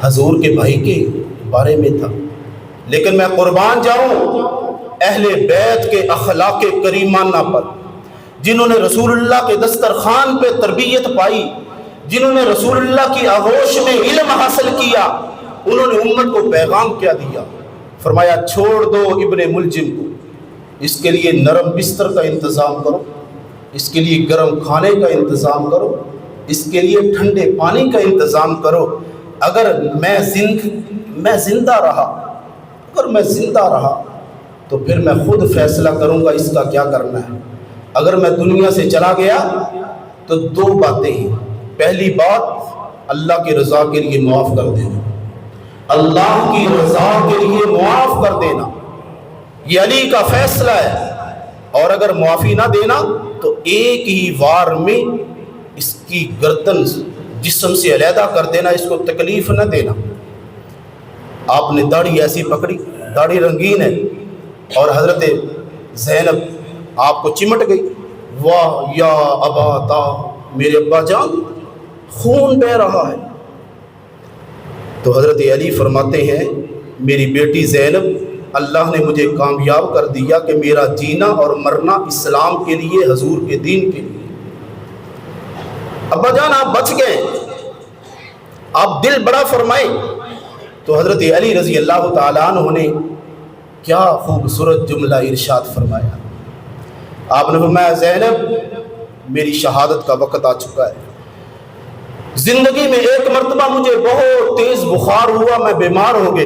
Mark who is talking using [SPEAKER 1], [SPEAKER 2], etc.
[SPEAKER 1] حضور کے بھائی کے بارے میں تھا، لیکن میں قربان جاؤں اہل بیت کے اخلاق کریمانہ پر، جنہوں نے رسول اللہ کے دسترخوان پہ تربیت پائی، جنہوں نے رسول اللہ کی آغوش میں علم حاصل کیا، انہوں نے امت کو پیغام کیا دیا؟ فرمایا چھوڑ دو ابن ملجم کو، اس کے لیے نرم بستر کا انتظام کرو، اس کے لیے گرم کھانے کا انتظام کرو، اس کے لیے ٹھنڈے پانی کا انتظام کرو۔ اگر میں زندہ رہا تو پھر میں خود فیصلہ کروں گا اس کا کیا کرنا ہے۔ اگر میں دنیا سے چلا گیا تو دو باتیں ہیں، پہلی بات اللہ کی رضا کے لیے معاف کر دینا، اللہ کی رضا کے لیے معاف کر دینا، یہ علی کا فیصلہ ہے، اور اگر معافی نہ دینا تو ایک ہی وار میں اس کی گردن جسم سے علیحدہ کر دینا، اس کو تکلیف نہ دینا۔ آپ نے داڑھی ایسی پکڑی، داڑھی رنگین ہے، اور حضرت زینب آپ کو چمٹ گئی، واہ یا ابا تا، میرے ابا جان خون بہ رہا ہے۔ تو حضرت علی فرماتے ہیں میری بیٹی زینب، اللہ نے مجھے کامیاب کر دیا کہ میرا جینا اور مرنا اسلام کے لیے، حضور کے دین کے لیے۔ ابا جان آپ بچ گئے، آپ دل بڑا فرمائے۔ تو حضرت علی رضی اللہ تعالیٰ عنہ نے کیا خوبصورت جملہ ارشاد فرمایا۔ آپ نے فرمایا زینب میری شہادت کا وقت آ چکا ہے، زندگی میں ایک مرتبہ مجھے بہت تیز بخار ہوا، میں بیمار ہو گیا۔